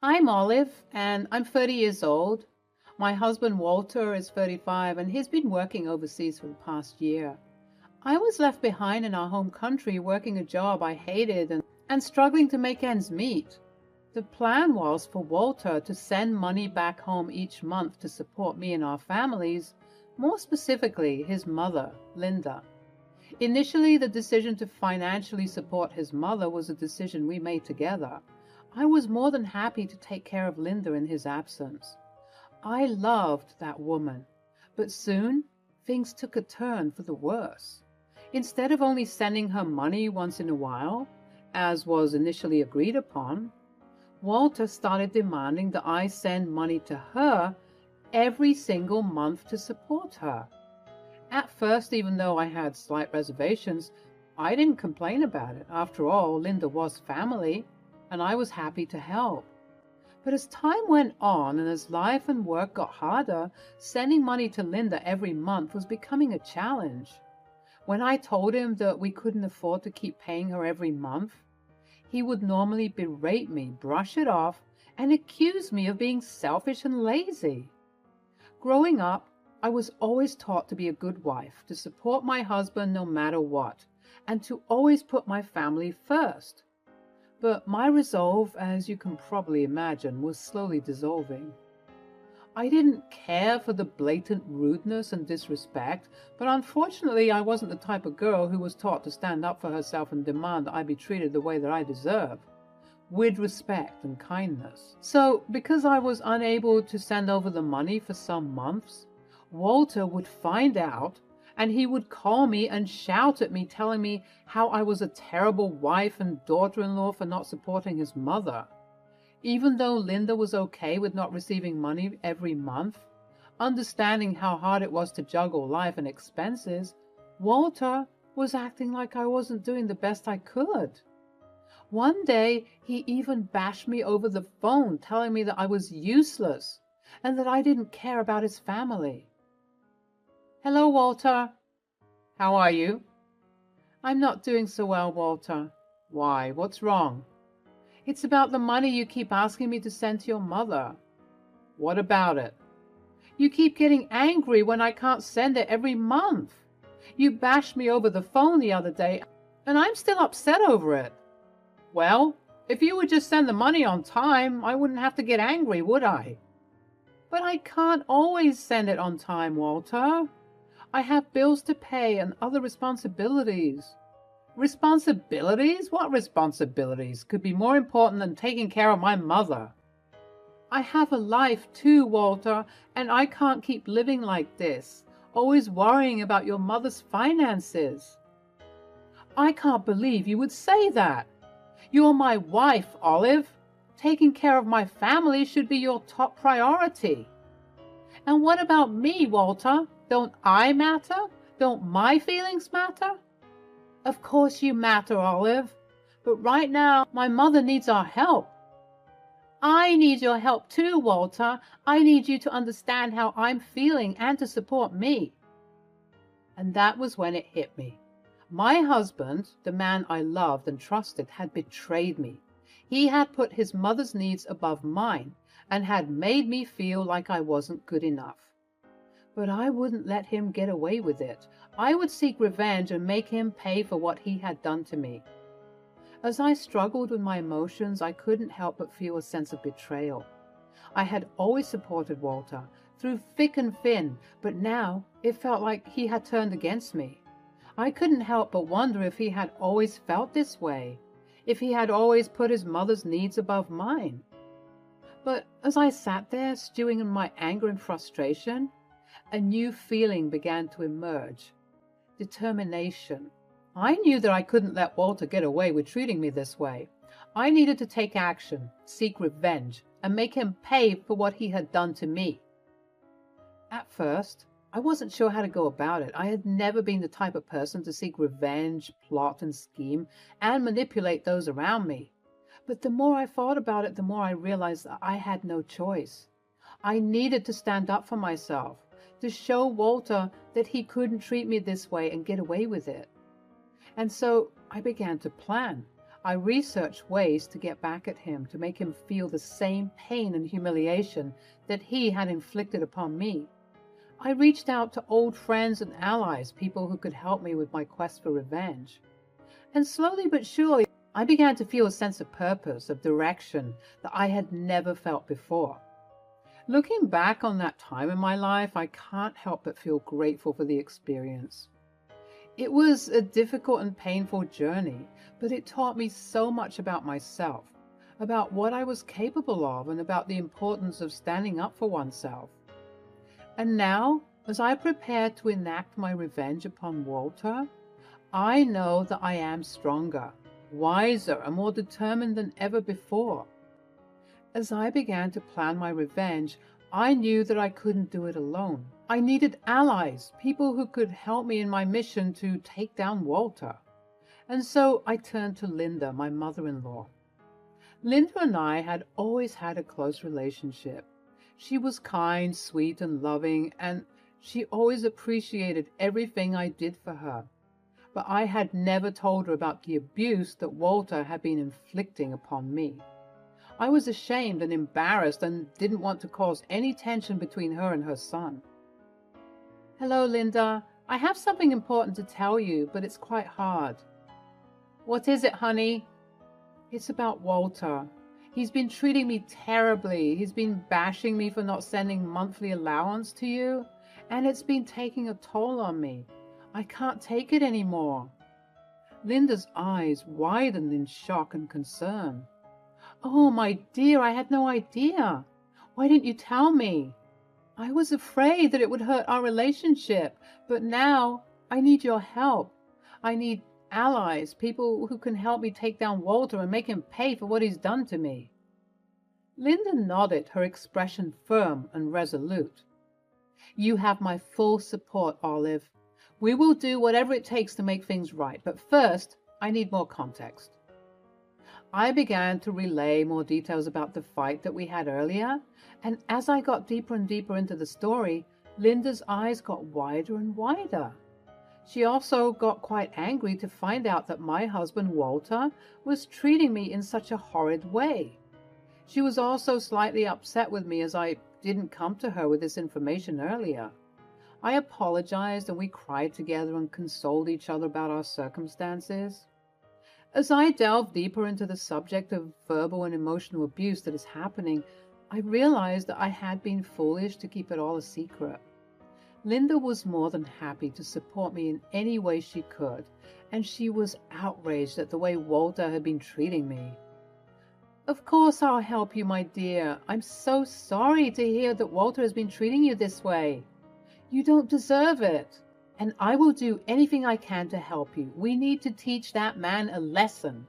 I'm Olive, and I'm 30 years old. My husband Walter is 35, and he's been working overseas for the past year. I was left behind in our home country working a job I hated and struggling to make ends meet. The plan was for Walter to send money back home each month to support me and our families, more specifically his mother, Linda. Initially, the decision to financially support his mother was a decision we made together. I was more than happy to take care of Linda in his absence. I loved that woman, but soon things took a turn for the worse. Instead of only sending her money once in a while, as was initially agreed upon, Walter started demanding that I send money to her every single month to support her. At first, even though I had slight reservations, I didn't complain about it. After all, Linda was family, and I was happy to help. But as time went on and as life and work got harder, sending money to Linda every month was becoming a challenge. When I told him that we couldn't afford to keep paying her every month, he would normally berate me, brush it off, and accuse me of being selfish and lazy. Growing up, I was always taught to be a good wife, to support my husband no matter what, and to always put my family first. But my resolve, as you can probably imagine, was slowly dissolving. I didn't care for the blatant rudeness and disrespect, but unfortunately I wasn't the type of girl who was taught to stand up for herself and demand that I be treated the way that I deserve, with respect and kindness. So, because I was unable to send over the money for some months, Walter would find out and he would call me and shout at me, telling me how I was a terrible wife and daughter-in-law for not supporting his mother. Even though Linda was okay with not receiving money every month, understanding how hard it was to juggle life and expenses, Walter was acting like I wasn't doing the best I could. One day, he even bashed me over the phone, telling me that I was useless and that I didn't care about his family. "Hello, Walter. How are you?" "I'm not doing so well, Walter." "Why? What's wrong?" "It's about the money you keep asking me to send to your mother." "What about it?" "You keep getting angry when I can't send it every month. You bashed me over the phone the other day, and I'm still upset over it." "Well, if you would just send the money on time, I wouldn't have to get angry, would I?" "But I can't always send it on time, Walter. I have bills to pay and other responsibilities." "Responsibilities? What responsibilities could be more important than taking care of my mother?" "I have a life too, Walter, and I can't keep living like this, always worrying about your mother's finances." "I can't believe you would say that. You're my wife, Olive. Taking care of my family should be your top priority." "And what about me, Walter? Don't I matter? Don't my feelings matter?" "Of course you matter, Olive. But right now, my mother needs our help." "I need your help too, Walter. I need you to understand how I'm feeling and to support me." And that was when it hit me. My husband, the man I loved and trusted, had betrayed me. He had put his mother's needs above mine and had made me feel like I wasn't good enough. But I wouldn't let him get away with it. I would seek revenge and make him pay for what he had done to me. As I struggled with my emotions, I couldn't help but feel a sense of betrayal. I had always supported Walter, through thick and thin, but now it felt like he had turned against me. I couldn't help but wonder if he had always felt this way, if he had always put his mother's needs above mine. But as I sat there, stewing in my anger and frustration, a new feeling began to emerge. Determination. I knew that I couldn't let Walter get away with treating me this way. I needed to take action, seek revenge, and make him pay for what he had done to me. At first, I wasn't sure how to go about it. I had never been the type of person to seek revenge, plot and scheme, and manipulate those around me. But the more I thought about it, the more I realized that I had no choice. I needed to stand up for myself, to show Walter that he couldn't treat me this way and get away with it. And so I began to plan. I researched ways to get back at him, to make him feel the same pain and humiliation that he had inflicted upon me. I reached out to old friends and allies, people who could help me with my quest for revenge. And slowly but surely, I began to feel a sense of purpose, of direction that I had never felt before. Looking back on that time in my life, I can't help but feel grateful for the experience. It was a difficult and painful journey, but it taught me so much about myself, about what I was capable of, and about the importance of standing up for oneself. And now, as I prepare to enact my revenge upon Walter, I know that I am stronger, wiser, and more determined than ever before. As I began to plan my revenge, I knew that I couldn't do it alone. I needed allies, people who could help me in my mission to take down Walter. And so I turned to Linda, my mother-in-law. Linda and I had always had a close relationship. She was kind, sweet, and loving, and she always appreciated everything I did for her. But I had never told her about the abuse that Walter had been inflicting upon me. I was ashamed and embarrassed and didn't want to cause any tension between her and her son. "Hello, Linda. I have something important to tell you, but it's quite hard." "What is it, honey?" "It's about Walter. He's been treating me terribly. He's been bashing me for not sending monthly allowance to you, and it's been taking a toll on me. I can't take it anymore." Linda's eyes widened in shock and concern. "Oh, my dear, I had no idea. Why didn't you tell me? I was afraid that it would hurt our relationship, but now I need your help. I need allies, people who can help me take down Walter and make him pay for what he's done to me." Linda nodded, her expression firm and resolute. "You have my full support, Olive. We will do whatever it takes to make things right, but first, I need more context." I began to relay more details about the fight that we had earlier, and as I got deeper and deeper into the story, Linda's eyes got wider and wider. She also got quite angry to find out that my husband Walter was treating me in such a horrid way. She was also slightly upset with me as I didn't come to her with this information earlier. I apologized and we cried together and consoled each other about our circumstances. As I delved deeper into the subject of verbal and emotional abuse that is happening, I realized that I had been foolish to keep it all a secret. Linda was more than happy to support me in any way she could, and she was outraged at the way Walter had been treating me. "Of course I'll help you, my dear. I'm so sorry to hear that Walter has been treating you this way. You don't deserve it. And I will do anything I can to help you. We need to teach that man a lesson."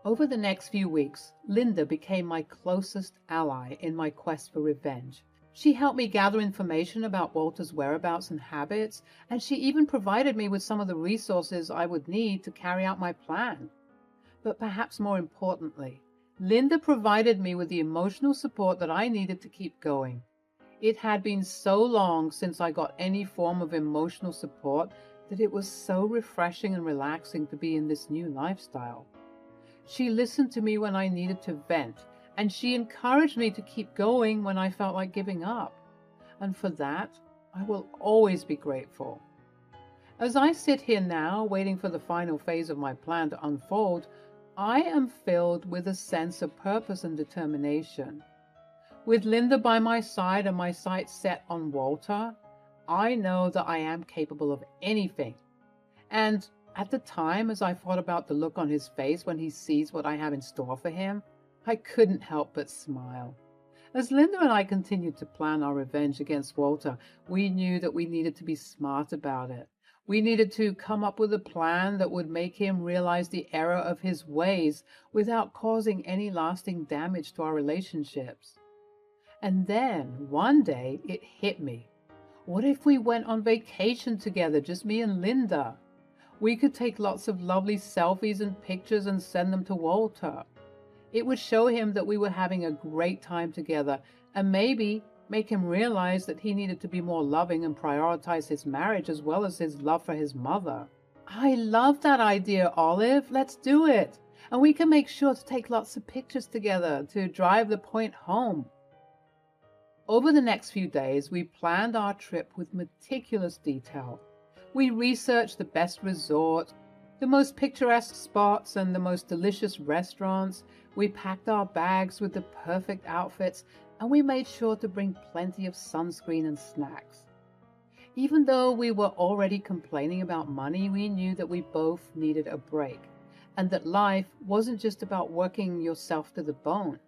Over the next few weeks, Linda became my closest ally in my quest for revenge. She helped me gather information about Walter's whereabouts and habits, and she even provided me with some of the resources I would need to carry out my plan. But perhaps more importantly, Linda provided me with the emotional support that I needed to keep going. It had been so long since I got any form of emotional support that it was so refreshing and relaxing to be in this new lifestyle. She listened to me when I needed to vent, and she encouraged me to keep going when I felt like giving up. And for that, I will always be grateful. As I sit here now, waiting for the final phase of my plan to unfold, I am filled with a sense of purpose and determination. With Linda by my side and my sights set on Walter, I know that I am capable of anything. And at the time, as I thought about the look on his face when he sees what I have in store for him, I couldn't help but smile. As Linda and I continued to plan our revenge against Walter, we knew that we needed to be smart about it. We needed to come up with a plan that would make him realize the error of his ways without causing any lasting damage to our relationships. And then, one day, it hit me. What if we went on vacation together, just me and Linda? We could take lots of lovely selfies and pictures and send them to Walter. It would show him that we were having a great time together, and maybe make him realize that he needed to be more loving and prioritize his marriage as well as his love for his mother. I love that idea, Olive. Let's do it. And we can make sure to take lots of pictures together to drive the point home. Over the next few days, we planned our trip with meticulous detail. We researched the best resort, the most picturesque spots, and the most delicious restaurants. We packed our bags with the perfect outfits, and we made sure to bring plenty of sunscreen and snacks. Even though we were already complaining about money, we knew that we both needed a break, and that life wasn't just about working yourself to the bone.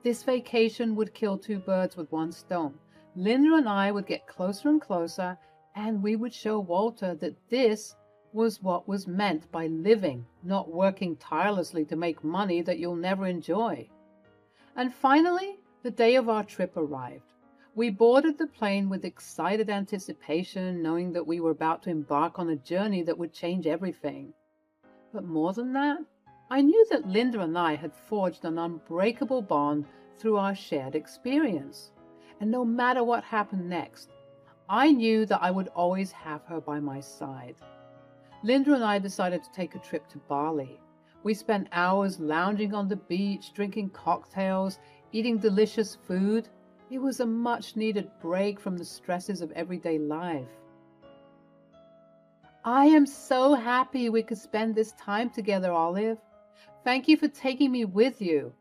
This vacation would kill two birds with one stone. Linda and I would get closer and closer, and we would show Walter that this was what was meant by living, not working tirelessly to make money that you'll never enjoy. And finally, the day of our trip arrived. We boarded the plane with excited anticipation, knowing that we were about to embark on a journey that would change everything. But more than that, I knew that Linda and I had forged an unbreakable bond through our shared experience. And no matter what happened next, I knew that I would always have her by my side. Linda and I decided to take a trip to Bali. We spent hours lounging on the beach, drinking cocktails, eating delicious food. It was a much-needed break from the stresses of everyday life. I am so happy we could spend this time together, Olive. Thank you for taking me with you.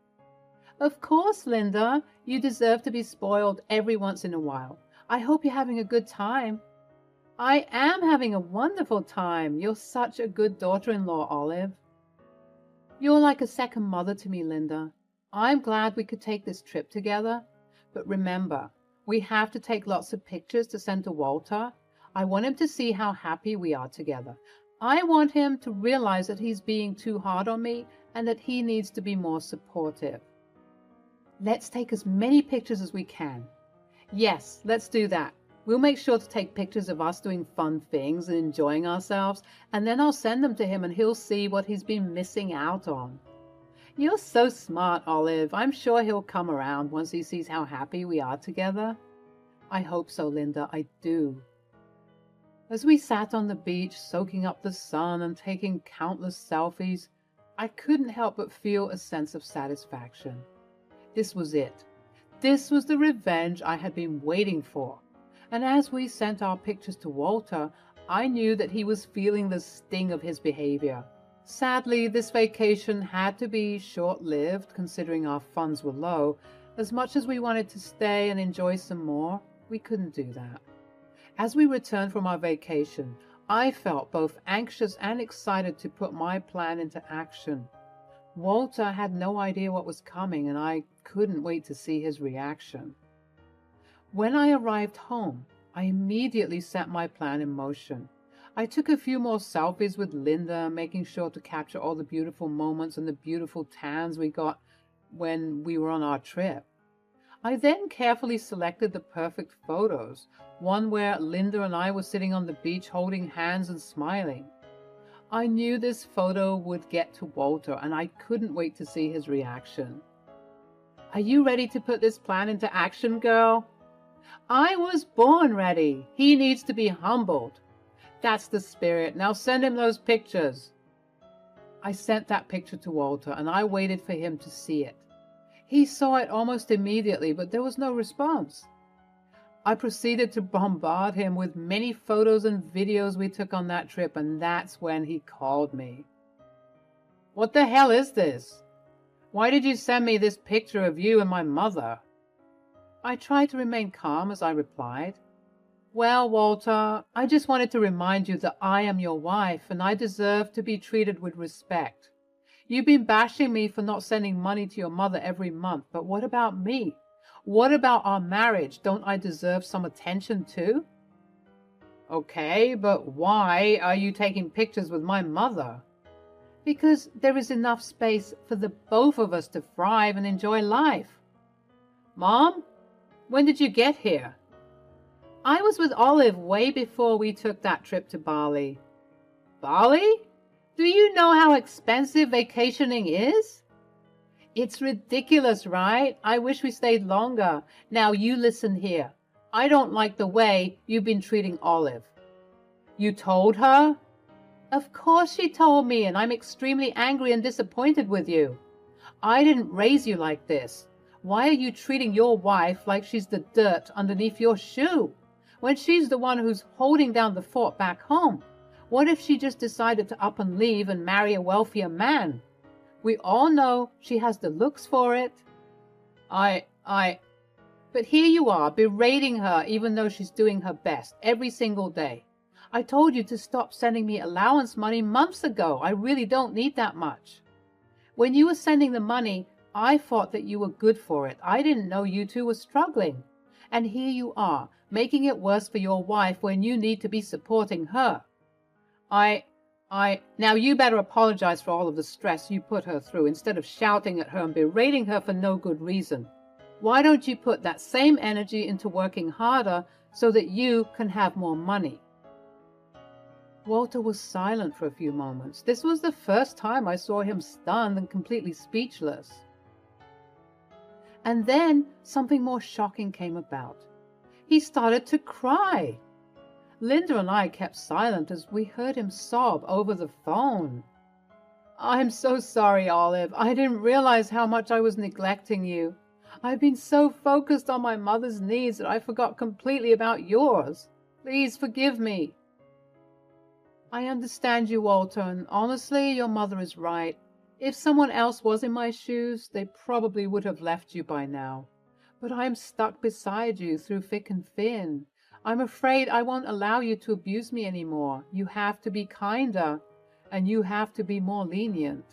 Of course, Linda. You deserve to be spoiled every once in a while. I hope you're having a good time. I am having a wonderful time. You're such a good daughter-in-law, Olive. You're like a second mother to me, Linda. I'm glad we could take this trip together. But remember, we have to take lots of pictures to send to Walter. I want him to see how happy we are together. I want him to realize that he's being too hard on me and that he needs to be more supportive. Let's take as many pictures as we can. Yes, let's do that. We'll make sure to take pictures of us doing fun things and enjoying ourselves, and then I'll send them to him and he'll see what he's been missing out on. You're so smart, Olive. I'm sure he'll come around once he sees how happy we are together. I hope so, Linda. I do. As we sat on the beach, soaking up the sun and taking countless selfies, I couldn't help but feel a sense of satisfaction. This was it. This was the revenge I had been waiting for. And as we sent our pictures to Walter, I knew that he was feeling the sting of his behavior. Sadly, this vacation had to be short-lived, considering our funds were low. As much as we wanted to stay and enjoy some more, we couldn't do that. As we returned from our vacation, I felt both anxious and excited to put my plan into action. Walter had no idea what was coming, and I couldn't wait to see his reaction. When I arrived home, I immediately set my plan in motion. I took a few more selfies with Linda, making sure to capture all the beautiful moments and the beautiful tans we got when we were on our trip. I then carefully selected the perfect photos, one where Linda and I were sitting on the beach holding hands and smiling. I knew this photo would get to Walter, and I couldn't wait to see his reaction. Are you ready to put this plan into action, girl? I was born ready. He needs to be humbled. That's the spirit. Now send him those pictures. I sent that picture to Walter, and I waited for him to see it. He saw it almost immediately, but there was no response. I proceeded to bombard him with many photos and videos we took on that trip, and that's when he called me. What the hell is this? Why did you send me this picture of you and my mother? I tried to remain calm as I replied. Well, Walter, I just wanted to remind you that I am your wife, and I deserve to be treated with respect. You've been bashing me for not sending money to your mother every month, but what about me? What about our marriage? Don't I deserve some attention too? Okay, but why are you taking pictures with my mother? Because there is enough space for the both of us to thrive and enjoy life. Mom, when did you get here? I was with Olive way before we took that trip to Bali. Bali? Do you know how expensive vacationing is? It's ridiculous, right? I wish we stayed longer. Now you listen here. I don't like the way you've been treating Olive. You told her? Of course she told me, and I'm extremely angry and disappointed with you. I didn't raise you like this. Why are you treating your wife like she's the dirt underneath your shoe, when she's the one who's holding down the fort back home? What if she just decided to up and leave and marry a wealthier man? We all know she has the looks for it. But here you are, berating her even though she's doing her best every single day. I told you to stop sending me allowance money months ago. I really don't need that much. When you were sending the money, I thought that you were good for it. I didn't know you two were struggling. And here you are, making it worse for your wife when you need to be supporting her. Now you better apologize for all of the stress you put her through instead of shouting at her and berating her for no good reason. Why don't you put that same energy into working harder so that you can have more money? Walter was silent for a few moments. This was the first time I saw him stunned and completely speechless. And then something more shocking came about. He started to cry. Linda and I kept silent as we heard him sob over the phone. I'm so sorry, Olive. I didn't realize how much I was neglecting you. I've been so focused on my mother's needs that I forgot completely about yours. Please forgive me. I understand you, Walter, and honestly, your mother is right. If someone else was in my shoes, they probably would have left you by now. But I'm stuck beside you through thick and thin. I'm afraid I won't allow you to abuse me anymore. You have to be kinder, and you have to be more lenient.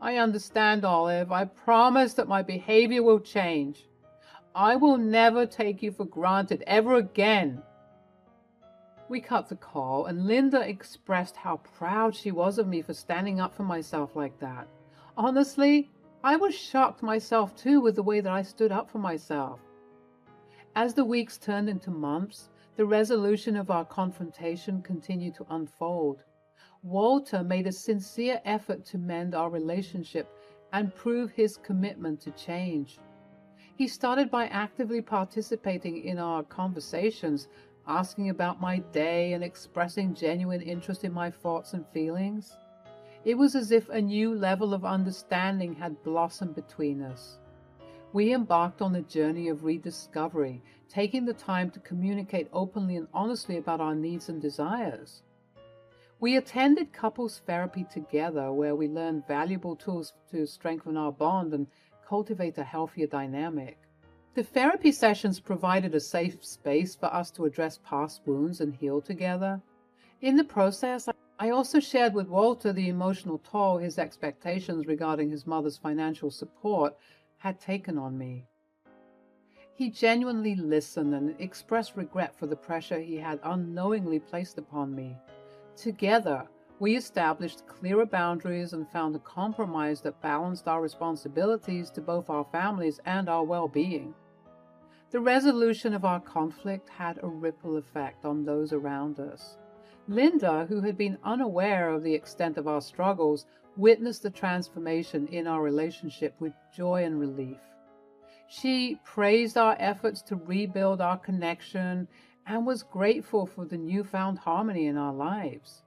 I understand, Olive. I promise that my behavior will change. I will never take you for granted ever again. We cut the call, and Linda expressed how proud she was of me for standing up for myself like that. Honestly, I was shocked myself too with the way that I stood up for myself. As the weeks turned into months, the resolution of our confrontation continued to unfold. Walter made a sincere effort to mend our relationship and prove his commitment to change. He started by actively participating in our conversations, asking about my day and expressing genuine interest in my thoughts and feelings. It was as if a new level of understanding had blossomed between us. We embarked on a journey of rediscovery, taking the time to communicate openly and honestly about our needs and desires. We attended couples therapy together, where we learned valuable tools to strengthen our bond and cultivate a healthier dynamic. The therapy sessions provided a safe space for us to address past wounds and heal together. In the process, I also shared with Walter the emotional toll his expectations regarding his mother's financial support had taken on me. He genuinely listened and expressed regret for the pressure he had unknowingly placed upon me. Together, we established clearer boundaries and found a compromise that balanced our responsibilities to both our families and our well-being. The resolution of our conflict had a ripple effect on those around us. Linda, who had been unaware of the extent of our struggles, witnessed the transformation in our relationship with joy and relief. She praised our efforts to rebuild our connection and was grateful for the newfound harmony in our lives.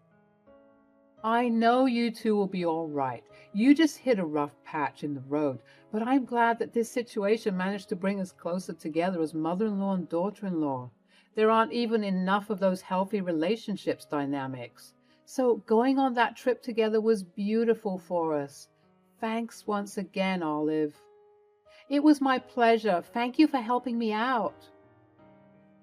I know you two will be all right. You just hit a rough patch in the road, but I'm glad that this situation managed to bring us closer together as mother-in-law and daughter-in-law. There aren't even enough of those healthy relationships dynamics. So going on that trip together was beautiful for us. Thanks once again, Olive. It was my pleasure. Thank you for helping me out.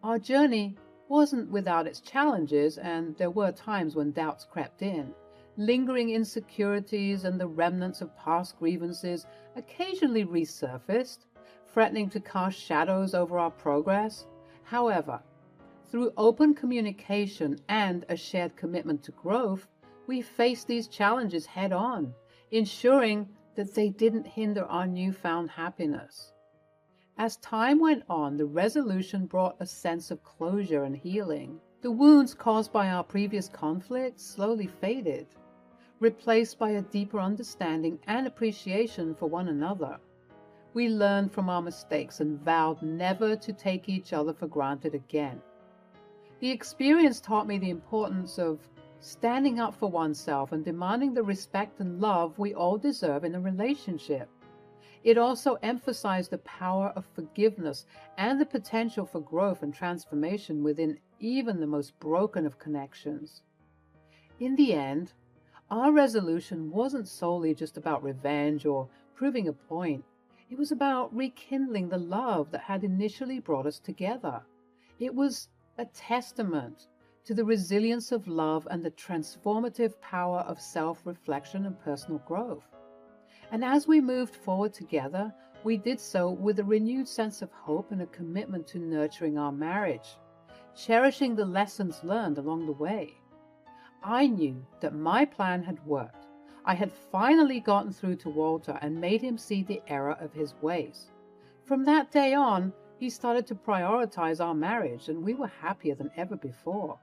Our journey wasn't without its challenges, and there were times when doubts crept in. Lingering insecurities and the remnants of past grievances occasionally resurfaced, threatening to cast shadows over our progress. However, through open communication and a shared commitment to growth, we faced these challenges head-on, ensuring that they didn't hinder our newfound happiness. As time went on, the resolution brought a sense of closure and healing. The wounds caused by our previous conflicts slowly faded, replaced by a deeper understanding and appreciation for one another. We learned from our mistakes and vowed never to take each other for granted again. The experience taught me the importance of standing up for oneself and demanding the respect and love we all deserve in a relationship. It also emphasized the power of forgiveness and the potential for growth and transformation within even the most broken of connections. In the end, our resolution wasn't solely just about revenge or proving a point. It was about rekindling the love that had initially brought us together. It was a testament to the resilience of love and the transformative power of self-reflection and personal growth. And as we moved forward together, we did so with a renewed sense of hope and a commitment to nurturing our marriage, cherishing the lessons learned along the way. I knew that my plan had worked. I had finally gotten through to Walter and made him see the error of his ways. From that day on, he started to prioritize our marriage, and we were happier than ever before.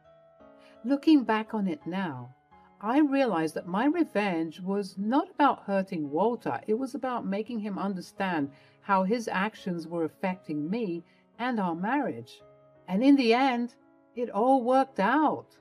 Looking back on it now, I realized that my revenge was not about hurting Walter. It was about making him understand how his actions were affecting me and our marriage. And in the end, it all worked out.